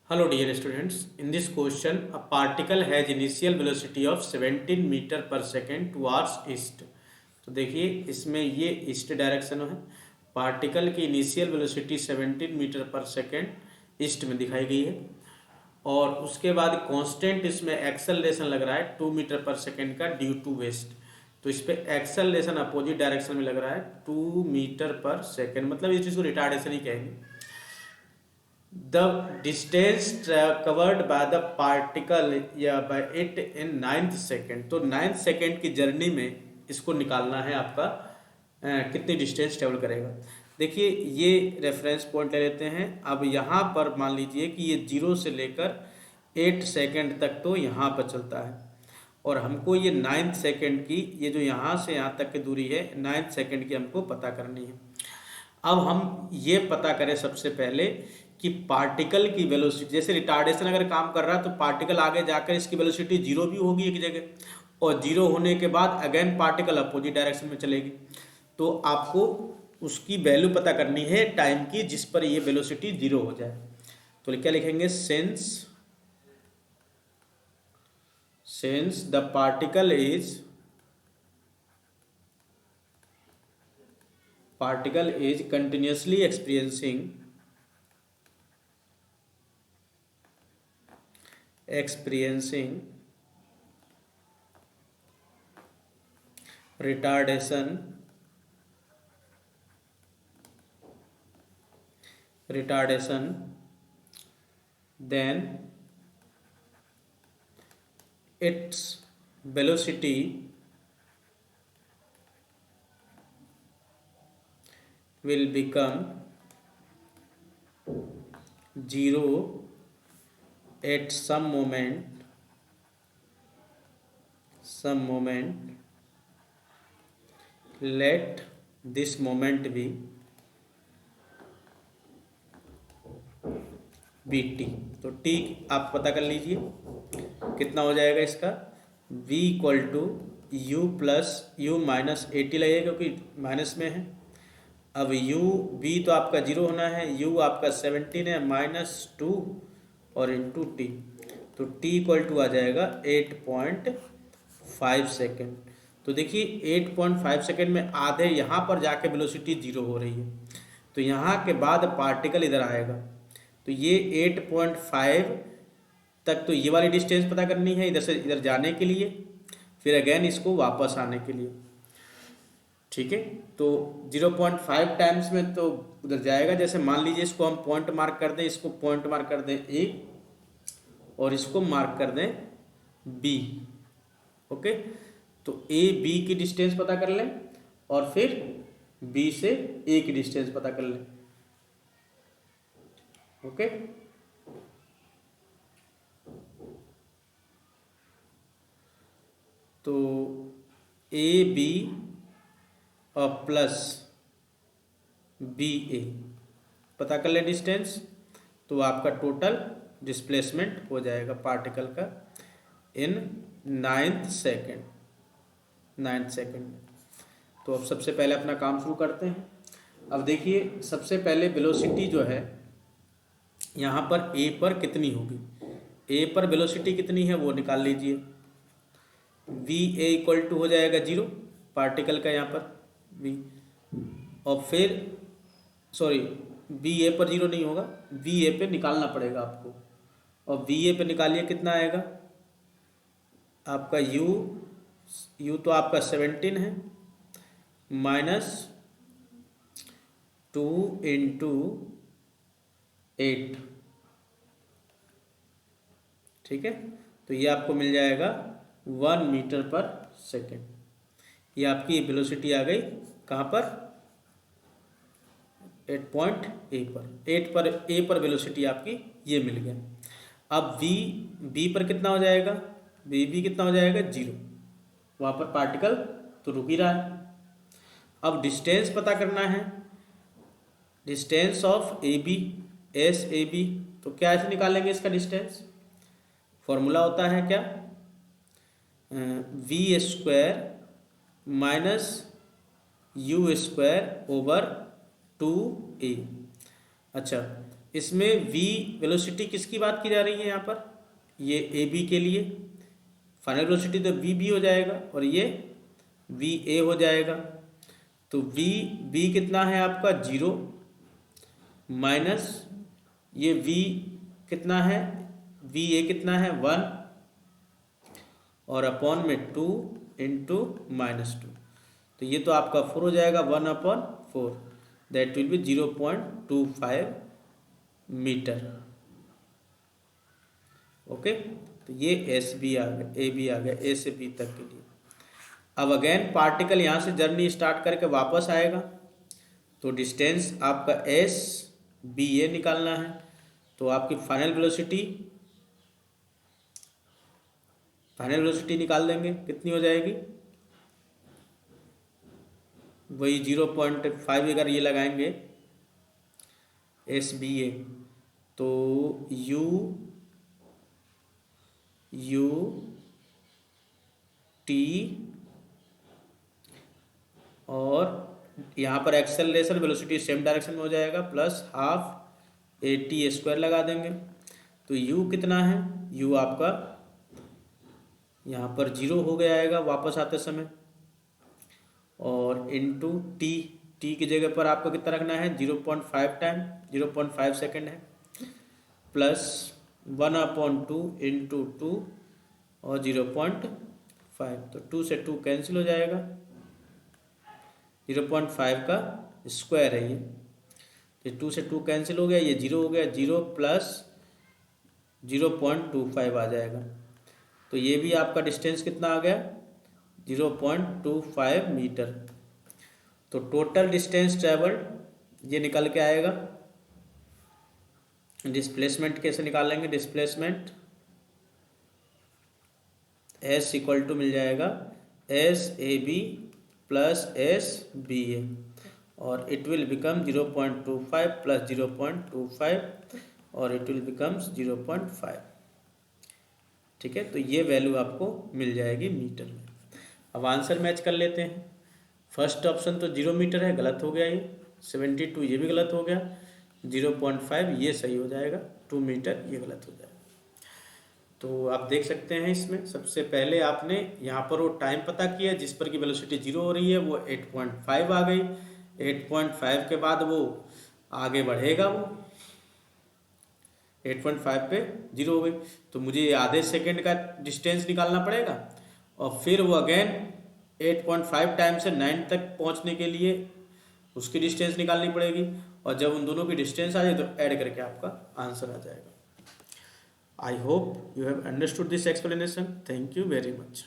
Hello dear students, in this question a particle has initial velocity of 17 metre पर second towards east. तो देखिए इसमें ये east direction है। पार्टिकल की इनिशियल वेलोसिटी 17 मीटर पर सेकेंड ईस्ट में दिखाई गई है और उसके बाद कांस्टेंट इसमें एक्सेलरेशन लग रहा है 2 मीटर पर सेकेंड का ड्यू टू वेस्ट। तो इस पे एक्सेलरेशन अपोजिट डायरेक्शन में लग रहा है 2 मीटर पर सेकेंड, मतलब इस चीज़ को रिटार्डेशन ही कहेंगे। The distance covered by the particle या by it in 9th second। तो 9th सेकेंड की जर्नी में इसको निकालना है आपका कितनी डिस्टेंस ट्रेवल करेगा। देखिए ये रेफरेंस पॉइंट ले लेते हैं। अब यहाँ पर मान लीजिए कि ये 0 से लेकर 8 सेकेंड तक तो यहाँ पर चलता है और हमको ये 9th सेकेंड की ये जो यहाँ से यहाँ तक की दूरी है 9th सेकेंड की हमको पता करनी है। अब हम ये पता करें सबसे पहले कि पार्टिकल की वेलोसिटी, जैसे रिटार्डेशन अगर काम कर रहा है तो पार्टिकल आगे जाकर इसकी वेलोसिटी 0 भी होगी एक जगह और 0 होने के बाद अगेन पार्टिकल अपोजिट डायरेक्शन में चलेगी। तो आपको उसकी वैल्यू पता करनी है टाइम की जिस पर ये वेलोसिटी 0 हो जाए। तो क्या लिखेंगे, since the particle is continuously experiencing retardation then its velocity will become 0 at some moment let this moment be bt। तो t आप पता कर लीजिए कितना हो जाएगा इसका, v equal to u plus u minus 80 लगेगा क्योंकि माइनस में है। अब u v तो आपका 0 होना है, u आपका 17 है -2 और इंटू टी। तो t इक्वल टू आ जाएगा 8.5 सेकेंड। तो देखिए 8.5 सेकेंड में आधे यहाँ पर जाके वेलोसिटी 0 हो रही है। तो यहाँ के बाद पार्टिकल इधर आएगा तो ये 8.5 तक, तो ये वाली डिस्टेंस पता करनी है इधर से इधर जाने के लिए, फिर अगेन इसको वापस आने के लिए। ठीक है, तो 0.5 टाइम्स में तो उधर जाएगा। जैसे मान लीजिए इसको हम पॉइंट मार्क कर दें, इसको पॉइंट मार्क कर दें ए और इसको मार्क कर दें बी। ओके, तो ए बी की डिस्टेंस पता कर लें और फिर बी से ए की डिस्टेंस पता कर लें। ओके, तो ए बी और प्लस बी ए पता कर लें डिस्टेंस, तो आपका टोटल डिस्प्लेसमेंट हो जाएगा पार्टिकल का इन 9th सेकेंड। तो अब सबसे पहले अपना काम शुरू करते हैं। अब देखिए सबसे पहले वेलोसिटी जो है यहाँ पर ए पर कितनी होगी, ए पर वेलोसिटी कितनी है वो निकाल लीजिए। वी ए इक्वल टू हो जाएगा 0 पार्टिकल का यहाँ पर v, और फिर सॉरी वी ए पर 0 नहीं होगा, वी ए पे निकालना पड़ेगा आपको। और वी ए पे निकालिए कितना आएगा आपका u तो आपका 17 है -2 इंटू 8। ठीक है, तो ये आपको मिल जाएगा 1 मीटर पर सेकेंड। ये आपकी वेलोसिटी आ गई कहाँ पर, 8 पर वेलोसिटी आपकी ये मिल गया। अब बी पर कितना हो जाएगा, बी कितना हो जाएगा 0, वहाँ पर पार्टिकल तो रुक ही रहा है। अब डिस्टेंस पता करना है, distance of A B S A B. तो क्या ऐसे निकालेंगे इसका डिस्टेंस, फॉर्मूला होता है क्या, v square minus u square over 2a। अच्छा, इसमें v वेलोसिटी किसकी बात की जा रही है यहाँ पर, ये ए बी के लिए फाइनल वेलोसिटी तो वी बी हो जाएगा और ये वी ए हो जाएगा। तो वी बी कितना है आपका 0 माइनस ये वी कितना है, वी ए कितना है 1 और अपॉन में 2 इंटू -2, तो ये तो आपका 4 हो जाएगा 1/4, that will be 0.25 metre. Okay, तो ये एस बी आ गया, ए बी आ गया, ए से बी तक के लिए। अब अगेन पार्टिकल यहाँ से जर्नी स्टार्ट करके वापस आएगा, तो डिस्टेंस आपका एस बी ए निकालना है। तो आपकी फाइनल वेलोसिटी निकाल देंगे, कितनी हो जाएगी, वही 0.5 अगर ये लगाएंगे एस बी ए, तो यू टी और यहाँ पर एक्सेलरेशन वेलोसिटी सेम डायरेक्शन में हो जाएगा, plus half A T square लगा देंगे। तो u कितना है, u आपका यहाँ पर 0 हो गया आएगा वापस आते समय, और इंटू टी, टी की जगह पर आपको कितना रखना है 0.5 टाइम, 0.5 सेकेंड है, प्लस 1/2 इंटू 2 और 0.5, तो 2 से 2 कैंसिल हो जाएगा, 0.5 का स्क्वायर है ये, तो 2 से 2 कैंसिल हो गया, ये 0 हो गया, 0 प्लस 0.25 आ जाएगा। तो ये भी आपका डिस्टेंस कितना आ गया 0.25 मीटर। तो टोटल डिस्टेंस ट्रेवल्ड ये निकल के आएगा, डिस्प्लेसमेंट कैसे निकालेंगे, डिस्प्लेसमेंट एस इक्वल टू मिल जाएगा S A B plus S B A, और इट विल बिकम 0.25 प्लस 0.25 और इट विल बिकम्स 0.5। ठीक है, तो ये वैल्यू आपको मिल जाएगी मीटर में। अब आंसर मैच कर लेते हैं। फर्स्ट ऑप्शन तो 0 मीटर है, गलत हो गया, ये 72 ये भी गलत हो गया, 0.5 ये सही हो जाएगा, 2 मीटर ये गलत हो जाएगा। तो आप देख सकते हैं इसमें सबसे पहले आपने यहाँ पर वो टाइम पता किया जिस पर की वेलोसिटी 0 हो रही है, वो 8.5 आ गई। 8.5 के बाद वो आगे बढ़ेगा, वो 8.5 पे 0 हो गई, तो मुझे आधे सेकेंड का डिस्टेंस निकालना पड़ेगा, और फिर वो अगेन 8.5 टाइम से 9 तक पहुँचने के लिए उसकी डिस्टेंस निकालनी पड़ेगी, और जब उन दोनों की डिस्टेंस आ जाए तो ऐड करके आपका आंसर आ जाएगा। I hope you have understood this explanation. Thank you very much.